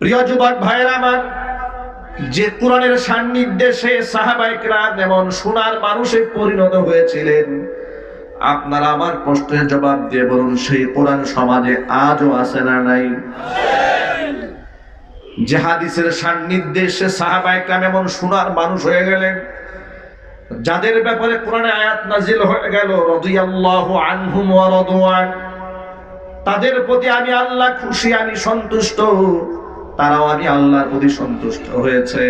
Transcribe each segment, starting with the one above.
প্রিয় যুবক ভাইয়েরা আমার, যে কোরআনের সান্নিধ্যে সাহাবায়ে কেরাম এমন সোনার মানুষে পরিণত হয়েছিলেন, আপনারা আমার প্রশ্নের জবাব দিয়ে বলুন, সেই কোরআন সমাজে আজও আছে না নাই? যে হাদিসের সান্নিধ্যে সাহাবায়ে কেরাম এমন সোনার মানুষ হয়ে গেলেন, যাদের ব্যাপারে কোরআনে আয়াত নাজিল হয়ে গেল, রাদিয়াল্লাহু আনহুম ওয়া রাদু আন, তাদের প্রতি আমি আল্লাহ খুশি, আমি সন্তুষ্ট, তারাও আমি আল্লাহর প্রতি সন্তুষ্ট হয়েছে।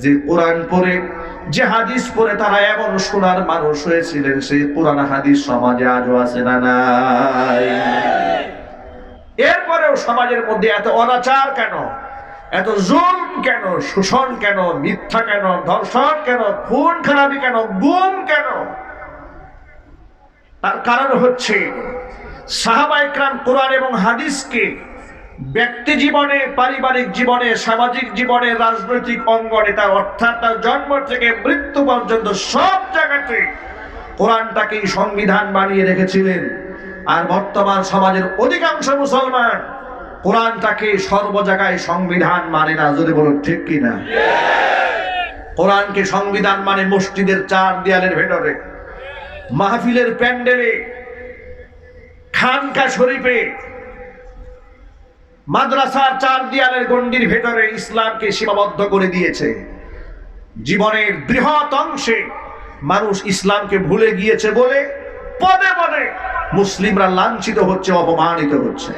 যে কোরআন পড়ে, যে হাদিস পড়ে তারা এমন সোনার মানুষ হয়েছিলেন, সেই কোরআন হাদিস সমাজে আজও আছে না নাই? এরপরেও সমাজের মধ্যে এত অনাচার কেন, এত জুলম কেন, শোষণ কেন, মিথ্যা কেন, ধর্ষণ কেন, খুন খারাপি কেন, গুম কেন? তার কারণ হচ্ছে সাহাবায়ে কেরাম কোরআন এবং হাদিসকে ব্যক্তি জীবনে, পারিবারিক জীবনে, সামাজিক জীবনে, রাজনৈতিক অঙ্গনে, তার অর্থাৎ তার জন্ম থেকে মৃত্যু পর্যন্ত সব জায়গাতে কোরআনটাকেই সংবিধান বানিয়ে রেখেছিলেন। আর বর্তমান সমাজের অধিকাংশ মুসলমান কোরআনটাকে সর্ব জায়গায় সংবিধান মানে না। যদি বলুন ঠিক কিনা? কোরআনকে সংবিধান মানে মসজিদের চার দেয়ালের ভেতরে, মাহফিলের প্যান্ডেলে, খানকা শরীফে, মাদ্রাসার চার দেয়ালের গণ্ডির ভেতরে ইসলামকে সীমাবদ্ধ করে দিয়েছে। জীবনের বৃহৎ অংশে মানুষ ইসলামকে ভুলে গিয়েছে বলে পদে পদে মুসলিমরা লাঞ্ছিত হচ্ছে, অপমানিত হচ্ছে।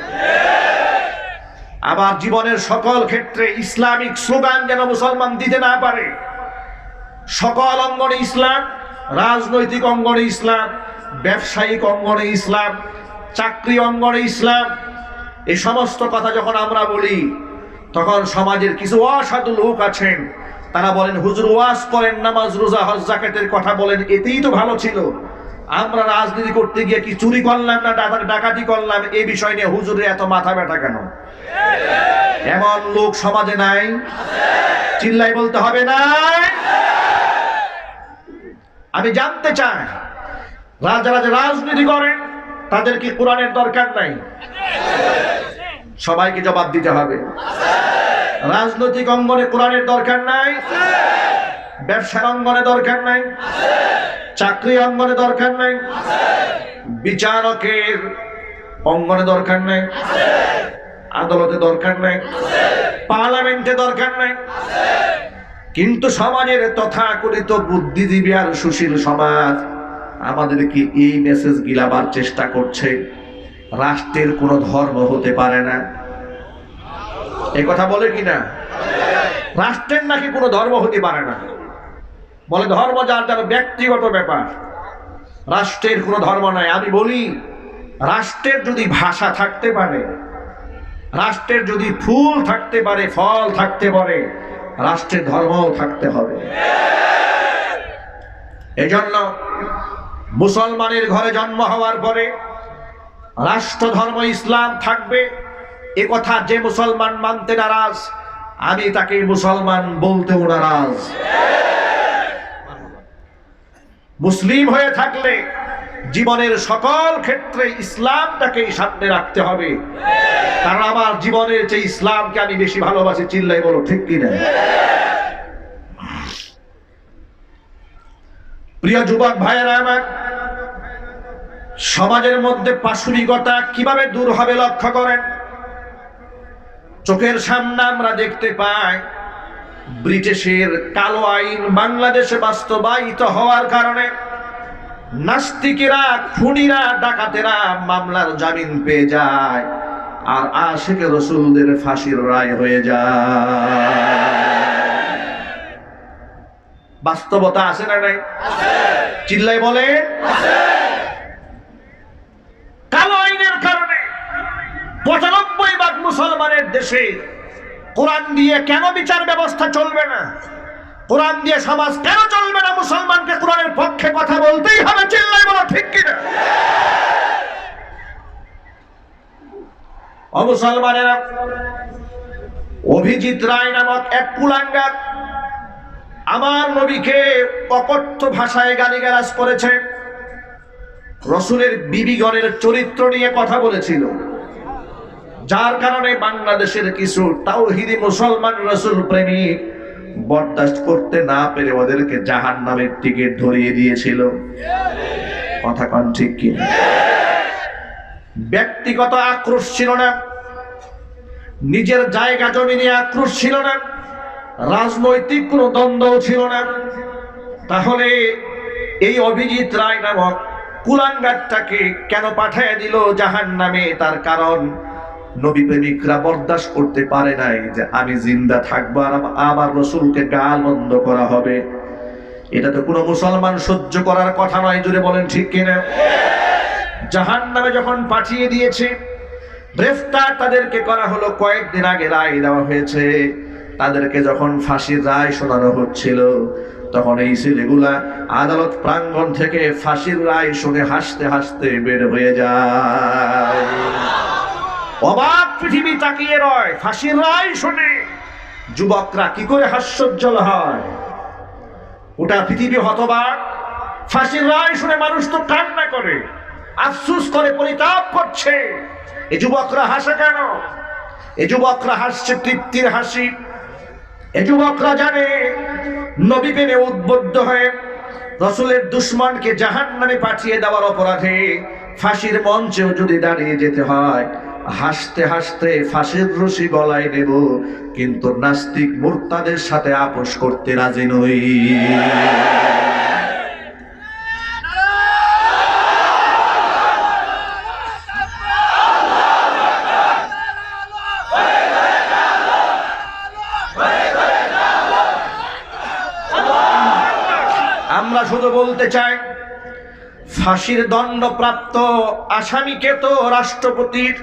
আবার জীবনের সকল ক্ষেত্রে ইসলামিক স্লোগান যেন মুসলমান দিতে না পারে। সকল অঙ্গনে ইসলাম, রাজনৈতিক অঙ্গনে ইসলাম, ব্যবসায়িক অঙ্গনে ইসলাম, চাকরি অঙ্গনে ইসলাম, এই সমস্ত কথা যখন আমরা বলি, তখন সমাজের কিছু অসাধু লোক আছেন, তারা বলেন হুজুর ওয়াজ করেন, নামাজ রোজা হজ জাকাতের কথা বলেন, এতেই তো ভালো ছিল। আমরা রাজনীতি করতে গিয়ে কি চুরি করলাম না ডাকাতি করলাম, এই বিষয় নিয়ে হুজুরের এত মাথা ব্যথা কেন? এমন লোক সমাজে নাই? চিল্লাই বলতে হবে না? আমি জানতে চাই, যারা রাজনীতি করেন তাদের কি কোরআনের দরকার নাই? সবাইকে জবাব দিতে হবে। রাজনৈতিক অঙ্গনে কোরআনের দরকার নাই? ব্যবসার অঙ্গনে দরকার নাই? চাকরি অঙ্গনে দরকার নাই? বিচারকের অঙ্গনে দরকার নাই? আদালতে দরকার নাই? পার্লামেন্টে দরকার নাই? কিন্তু সমাজের তথাকথিত বুদ্ধিজীবী আর সুশীল সমাজ আমাদেরকে এই মেসেজ গিলাবার চেষ্টা করছে, রাষ্ট্রের কোনো ধর্ম হতে পারে না। এই কথা বলে কিনা? রাষ্ট্রের নাকি কোনো ধর্ম হতে পারে না। বলে ধর্ম যার যার ব্যক্তিগত ব্যাপার, রাষ্ট্রের কোনো ধর্ম নাই। আমি বলি, রাষ্ট্রের যদি ভাষা থাকতে পারে, রাষ্ট্রের যদি ফুল থাকতে পারে, ফল থাকতে পারে, রাষ্ট্রের ধর্মও থাকতে হবে। এজন্য মুসলমানের ঘরে জন্ম হওয়ার পরে রাষ্ট্র ধর্ম ইসলাম থাকবে, এ কথা যে মুসলমান মানতে নারাজ, আমি তাকে মুসলমান বলতেও নারাজ। মুসলিম হয়ে থাকলে জীবনের সকল ক্ষেত্রে ইসলামটাকে সামনে রাখতে হবে, কারণ আমার জীবনের চেয়ে ইসলামকে আমি বেশি ভালোবাসি। চিল্লাই বলো ঠিক কিনা? প্রিয় যুবক ভাইয়েরা আমার, সমাজের মধ্যে পাশবিকতা কিভাবে দূর হবে লক্ষ্য করেন। চোখের সামনে আমরা দেখতে পাই, ব্রিটিশের কালো আইন বাংলাদেশে বাস্তবায়িত হওয়ার কারণে নাস্তিকেরা, খুনিরা, ডাকাতেরা মামলার জামিন পেয়ে যায়, আর আশিকে রাসূলদের ফাঁসির রায় হয়ে যায়। বাস্তবতা আছে না নাই? চিল্লাই বলে। কালো আইনের কারণে ৯৫% মুসলমানের দেশে কোরআন দিয়ে কেন বিচার ব্যবস্থা চলবে না? কোরআন দিয়ে সমাজ কেন চলবে না? মুসলমানকে কোরআনের পক্ষে কথা বলতেই হবে। চিল্লাই বলো ঠিক কিনা? অমুসলমানেরা, অভিজিৎ রায় নামক এক কুলাঙ্গার আমার নবীকে অকথ্য ভাষায় গালিগালাজ করেছে, রাসূলের বিবিগণের চরিত্র নিয়ে কথা বলেছিল। যার কারণে বাংলাদেশের কিছু তাওহীদি মুসলমান রাসূল প্রেমিক বরদাস্ত করতে না পেরে ওদেরকে জাহান্নামের টিকিট ধরিয়ে দিয়েছিল। কথা কোন ঠিক কি? ব্যক্তিগত আক্রোশ ছিল না, নিজের জায়গা জমি নিয়ে আক্রোশ ছিল না, রাজনৈতিক কোনো দ্বন্দ্ব ছিল না। তাহলে এই অভিজিৎ রায় নামক কুলাঙ্গারটাকে কেন পাঠিয়ে দিল জাহান্নামে? তার কারণ নবী প্রেমিকরা বরদাস্ত করতে পারে নাই যে আমি জিন্দা থাকবো আর আমার রাসূলকে গালমন্দ করা হবে। এটা তো কোনো মুসলমান সহ্য করার কথা নয়, জুড়ে বলেন ঠিক কিনা? জাহান্নামে যখন পাঠিয়ে দিয়েছে, গ্রেফতার তাদেরকে করা হলো। কয়েকদিন আগে রায় দেওয়া হয়েছে, তাদেরকে যখন ফাঁসির রায় শোনানো হচ্ছিল তখন এই ছেলেগুলা আদালত প্রাঙ্গণ থেকে ফাঁসির রায় শুনে হাসতে হাসতে বের হয়ে যায়। অবাক পৃথিবী তাকিয়ে রয় ফাঁসির রায় শুনে। যুবকরা কি করে হাস্যোজ্জ্বল হয়, ওটা পৃথিবী হতবাক। ফাঁসির রায় শুনে মানুষ তো কান্না করে, আফসোস করে, পরিতাপ করছে। এই যুবকরা হাসে কেন? এই যুবকরা হাসছে তৃপ্তির হাসি। এই যুবকরা জানে নবী প্রেমে উদ্বুদ্ধ হয়ে রাসূলের দুশমনকে জাহান্নামে পাঠিয়ে দেওয়ার অপরাধে ফাঁসির মঞ্চেও যদি দাঁড়িয়ে যেতে হয়, হাসতে হাসতে ফাঁসির রশি গলায় নেব, কিন্তু নাস্তিক মুরতাদের সাথে আপোষ করতে রাজি নই। আমরা শুধু বলতে চাই, ফাঁসির দণ্ডপ্রাপ্ত আসামিকে তো রাষ্ট্রপতির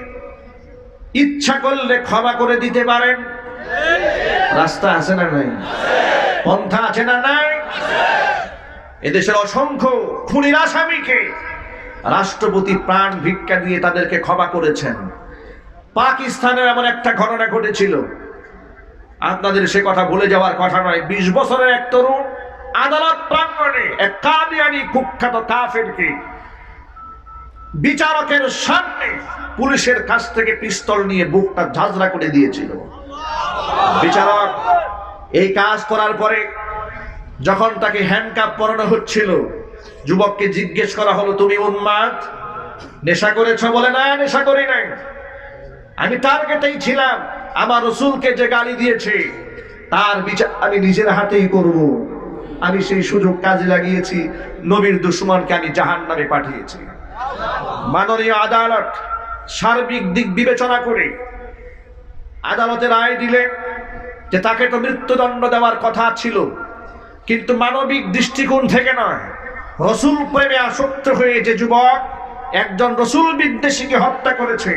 ইচ্ছা করলে ক্ষমা করে দিতে পারেন। রাস্তা আছে না নাই? পন্থা আছে না নাই? এদেশের অসংখ্য খুনির আসামিকে রাষ্ট্রপতি প্রাণ ভিক্ষা দিয়ে তাদেরকে ক্ষমা করেছেন। পাকিস্তানের এমন একটা ঘটনা ঘটেছিল, আপনাদের সে কথা ভুলে যাওয়ার কথা নয়। 20 বছরের এক তরুণ আদালত প্রাঙ্গণে এক কাদিয়ানি কুখ্যাত কাফেরকে বিচারকের সামনে পুলিশের কাছ থেকে পিস্তল নিয়ে বুকটা ঝাঁঝরা করে দিয়েছিল। বিচারক এই কাজ করার পরে যখন তাকে হ্যান্ডকাপ পরানো হচ্ছিল, যুবককে জিজ্ঞেস করা হলো, তুমি উন্মাদ, নেশা করেছো? বলে, না, নেশা করি নাই, আমি টার্গেটেই ছিলাম। আমার রাসূলকে যে গালি দিয়েছে তার বিচার আমি নিজের হাতেই করব। আমি সেই সুযোগ কাজে লাগিয়েছি, নবীর দুশমনকে আমি জাহান্নামে পাঠিয়েছি। মাননীয় আদালত সার্বিক দিক বিবেচনা করে আদালতে রায় দিলেন যে তাকে তো মৃত্যুদণ্ড দেওয়ার কথা ছিল, কিন্তু মানবিক দৃষ্টিকোণ থেকে নয়, রাসূল প্রেমে আসক্ত হয়ে যে যুবক একজন রাসূল বিদ্বেষীকে হত্যা করেছে,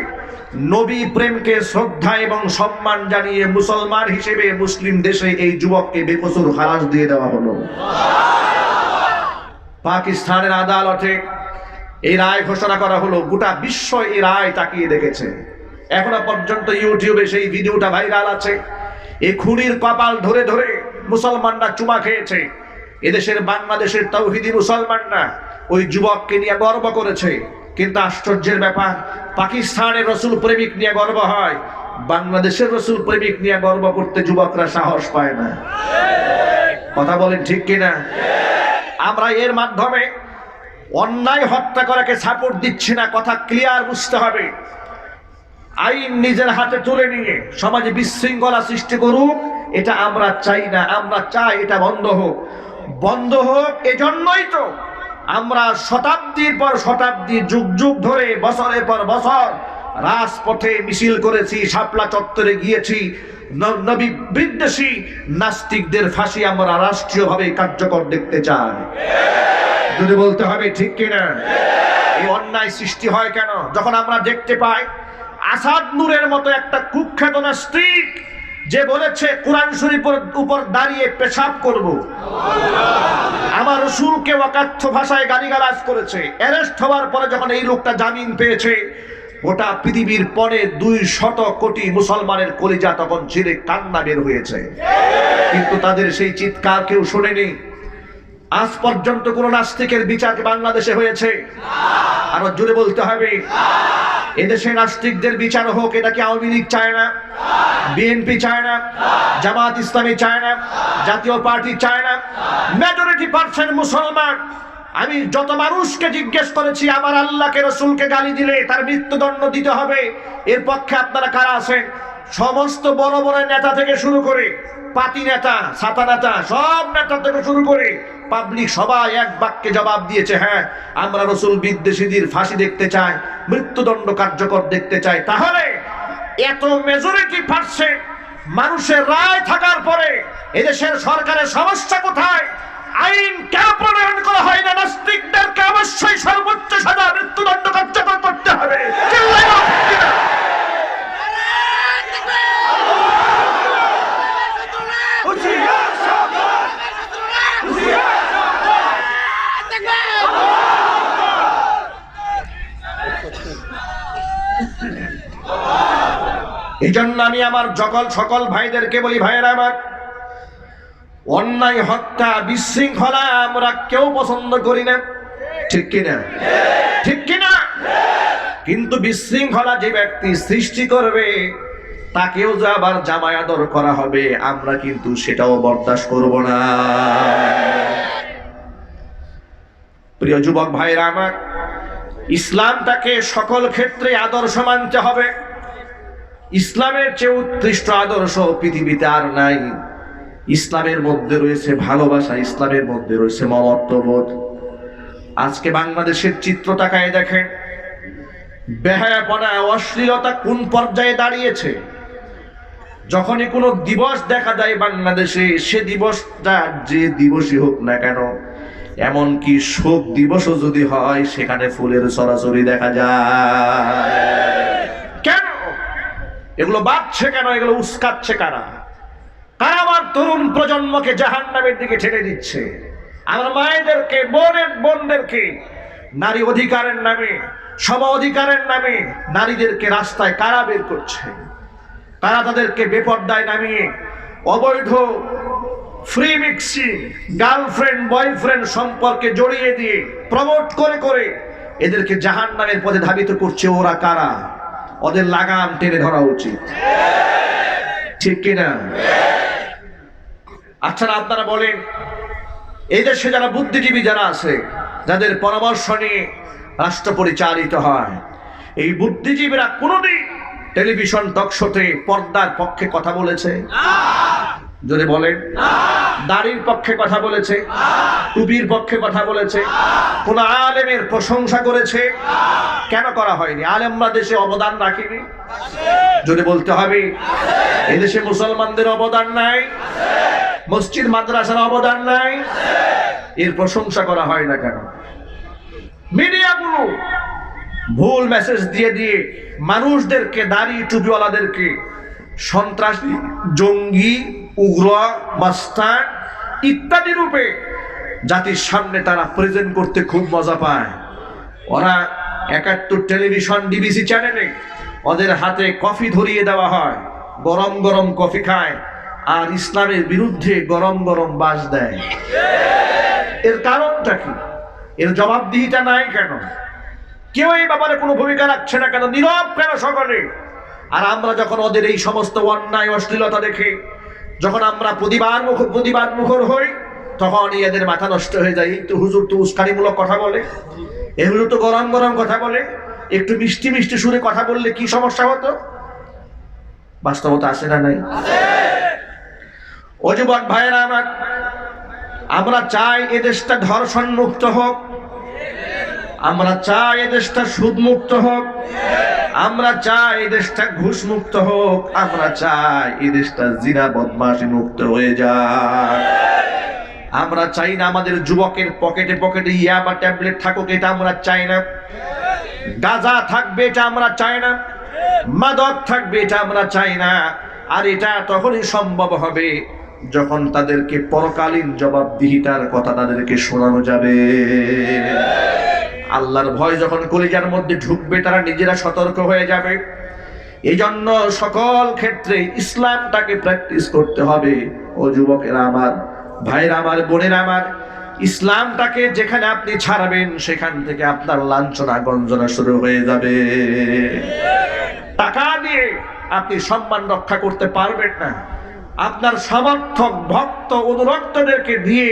নবী প্রেমকে শ্রদ্ধা এবং সম্মান জানিয়ে মুসলমান হিসেবে মুসলিম দেশে এই যুবককে বেকসুর খালাস দিয়ে দেওয়া হলো। পাকিস্তানের আদালতে এই রায় ঘোষণা করা হলো। গোটা বিশ্ব এই রায় তাকিয়ে দেখেছে। এখনো পর্যন্ত ইউটিউবে সেই ভিডিওটা ভাইরাল আছে। এই খুনির কপাল ধরে ধরে মুসলমানরা চুমা খেয়েছে। এদেশের বাংলাদেশের তাওহীদি মুসলমানরা ওই যুবককে নিয়ে গর্ব করেছে। কিন্তু আশ্চর্যের ব্যাপার, পাকিস্তানের রাসূল প্রেমিক নিয়ে গর্ব হয়, বাংলাদেশের রাসূল প্রেমিক নিয়ে গর্ব করতে যুবকরা সাহস পায় না। কথা বলেন ঠিক কিনা? আমরা এর মাধ্যমে অন্যায় হত্যা করাকে সাপোর্ট দিচ্ছি না, কথা ক্লিয়ার বুঝতে হবে। আইন নিজের হাতে তুলে নিয়ে সমাজে বিশৃঙ্খলা সৃষ্টি করুক, এটা আমরা চাই না। আমরা চাই এটা বন্ধ হোক। বন্ধ হোক এজন্যই তো আমরা শতাব্দীর পর শতাব্দী, যুগ যুগ ধরে, বছরের পর বছর রাজপথে মিছিল করেছি, শাপলা চত্বরে গিয়েছি। নবী বিদ্বেষী নাস্তিকদের ফাঁসি আমরা রাষ্ট্রীয়ভাবে কার্যকর দেখতে চাই। যদি বলতে হবে ঠিক কিনা? এই অন্যায় সৃষ্টি হয় কেন? যখন আমরা দেখতে পাই আসাদ নূরের মতো একটা কুখ্যাত নাস্তিক যে বলেছে কোরআন শরীফের উপর দাঁড়িয়ে পেশাব করব, আমার রাসূলকে অকথ্য ভাষায় গালিগালাজ করেছে, অ্যারেস্ট হওয়ার পরে যখন এই লোকটা জামিন পেয়েছে, গোটা পৃথিবীর পরে 200 কোটি মুসলমানের কলিজা তখন ছিঁড়ে কান্না বের হয়েছে। কিন্তু তাদের সেই চিৎকার কেউ শোনেনি। আজ পর্যন্ত কোন নাস্তিকের বিচার বাংলাদেশে হয়েছে? আরো জোরে বলতে হবে। এদেশে নাস্তিকদের বিচার হোক, এটা কি আওয়ামী লীগ চায় না? বিএনপি চায় না? জামাত ইসলামী চায় না? জাতীয় পার্টি চায় না? মেজরিটি পার্সেন্ট মুসলমান। আমি যত মানুষকে জিজ্ঞেস করেছি, আমার আল্লাহকে রসুলকে গালি দিলে তার মৃত্যুদণ্ড দিতে হবে, এর পক্ষে আপনারা কারা আছেন? সমস্ত বড় বড় নেতা থেকে শুরু করে পাতি নেতা, ছাতা নেতা, সব নেতা থেকে শুরু করে পাবলিক সবাই এক বাক্যে জবাব দিয়েছে, হ্যাঁ আমরা রসুল বিদ্বেষীদের ফাঁসি দেখতে চাই, মৃত্যুদণ্ড কার্যকর দেখতে চাই। তাহলে এত মেজরিটি পার্সেন্ট মানুষের রায় থাকার পরে এদেশের সরকারের সমস্যা কোথায়? আইন কেন প্রণয়ন করা হয় না? নাস্তিকদেরকে অবশ্যই সর্বোচ্চ সাজা, মৃত্যুদণ্ড কার্যকর করতে হবে। এই জন্য আমি আমার সকল ভাইদেরকে বলি, ভাইয়েরা আমার, অন্যায়, হত্যা, বিশৃঙ্খলা আমরা কেউ পছন্দ করি না, ঠিক কিনা? ঠিক কিনা? কিন্তু বিশৃঙ্খলা যে ব্যক্তি সৃষ্টি করবে তাকেও যে আবার জামায় আদর করা হবে, আমরা কিন্তু সেটাও বরদাস্ত করব না। প্রিয় যুবক ভাইরা আমার, ইসলামটাকে সকল ক্ষেত্রে আদর্শ মানতে হবে। ইসলামের চেয়ে উৎকৃষ্ট আদর্শ পৃথিবীতে আর নাই। ইসলামের মধ্যে রয়েছে ভালোবাসা, ইসলামের মধ্যে রয়েছে মমত্ববোধ। আজকে বাংলাদেশের চিত্র তাকায় দেখেন, বেহায়াপনা, অশ্লীলতা কোন পর্যায়ে দাঁড়িয়েছে। যখনই কোনো দিবস দেখা যায় বাংলাদেশে, সে দিবসটা যে দিবসই হোক না কেন, এমনকি শোক দিবসও যদি হয়, সেখানে ফুলের ছড়াছড়ি দেখা যায়। কেন এগুলো বাড়ছে? কেন এগুলো উস্কাচ্ছে কারা? কারা আমার তরুণ প্রজন্মকে জাহান্নামের দিকে ঠেলে দিচ্ছে? আমার মায়েদেরকে, বোনদেরকে নারী অধিকারের নামে, সম অধিকারের নামে নারীদেরকে রাস্তায় কারা বের করছে? কারা তাদেরকে বেপর্দায় নামিয়ে অবৈধ ফ্রি মিক্সিং, গার্লফ্রেন্ড বয়ফ্রেন্ড সম্পর্কে জড়িয়ে দিয়ে প্রমোট করে করে এদেরকে জাহান্নামের পথে ধাবিত করছে? ওরা কারা? ওদের লাগাম টেনে ধরা উচিত, ঠিক কিনা? আচ্ছা, আপনারা বলেন, এই দেশে যারা বুদ্ধিজীবী যারা আছে, যাদের পরামর্শ নিয়ে রাষ্ট্র পরিচালিত হয়, এই বুদ্ধিজীবীরা কোনদিন টেলিভিশন টক শোতে পর্দার পক্ষে কথা বলেছে? যদি বলেন, দাড়ির পক্ষে কথা বলেছে? টুপির পক্ষে কথা বলেছে? কোন আলেমের প্রশংসা করেছে? কেন করা হয়নি? আলেমরা দেশে অবদান রাখেনি? যদি বলতে হবে, এদেশে মুসলমানদের অবদান নাই, মসজিদ মাদ্রাসার অবদান নাই, এর প্রশংসা করা হয় না কেন? মিডিয়াগুলো ভুল মেসেজ দিয়ে দিয়ে মানুষদেরকে, দাড়ি টুপিওয়ালাদেরকে সন্ত্রাসী, জঙ্গি, উগ্র, মাস্তান ইত্যাদি রূপে জাতির সামনে তারা প্রেজেন্ট করতে খুব মজা পায়। ওরা 71 টেলিভিশন, ডিবিসি চ্যানেলে ওদের হাতে কফি ধরিয়ে দেওয়া হয়, গরম গরম কফি খায়, আর ইসলামের বিরুদ্ধে গরম গরম বাস দেয়। এর কারণটা কি? এর জবাবদিহিতা নাই কেন? কেউ এই ব্যাপারে কোনো ভূমিকা রাখছে না কেন? নীরব কেন সকলে? আর আমরা যখন ওদের এই সমস্ত অন্যায়, অশ্লীলতা দেখে যখন আমরা প্রতিবাদ মুখর হই, তখন এদের মাথা নষ্ট হয়ে যায়। একটু হুজুর তো উস্কানিমূলক কথা বলে, এ হুজুর তো গরম গরম কথা বলে, একটু মিষ্টি মিষ্টি সুরে কথা বললে কি সমস্যা হতো? বাস্তবতা আছে না নাই? ও যুবক ভাইয়েরা আমার, আমরা চাই এদেশটা ধর্ষণ মুক্ত হোক, আমরা চাই এদেশটা সুদ মুক্ত হোক, আমরা চাই এদেশটা ঘুষ মুক্ত হোক, আমরা চাই এদেশটা জিনা বদমাশি মুক্ত হয়ে যায়। আমরা চাই না আমাদের যুবকের পকেটে পকেটে ইয়াবা ট্যাবলেট থাকুক, এটা আমরা চাই না। গাঁজা থাকবে, এটা আমরা চাই না। মাদক থাকবে, এটা আমরা চাই না। আর এটা তখনই সম্ভব হবে যখন তাদেরকে পরকালীন জবাবদিহিতার কথা তাদেরকে শোনানো যাবে। আল্লাহর ভয় যখন কলিজার মধ্যে ঢুকবে, তারা নিজেরা সতর্ক হয়ে যাবে। এই জন্য সকল ক্ষেত্রে ইসলামটাকে প্র্যাকটিস করতে হবে। ও যুবকেরা আমার, ভাইরা আমার, বোনেরা আমার, ইসলামটাকে যেখানে আপনি ছাড়বেন সেখান থেকে আপনার লাঞ্ছনা গঞ্জনা শুরু হয়ে যাবে। টাকা দিয়ে আপনি সম্মান রক্ষা করতে পারবেন না, আপনার সমর্থক ভক্ত অনুরক্তদেরকে দিয়ে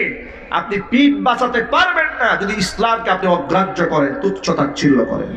আপনি পিঠ বাঁচাতে পারবেন না যদি ইসলামকে আপনি অগ্রাহ্য করেন, তুচ্ছ তাচ্ছিল্য করেন।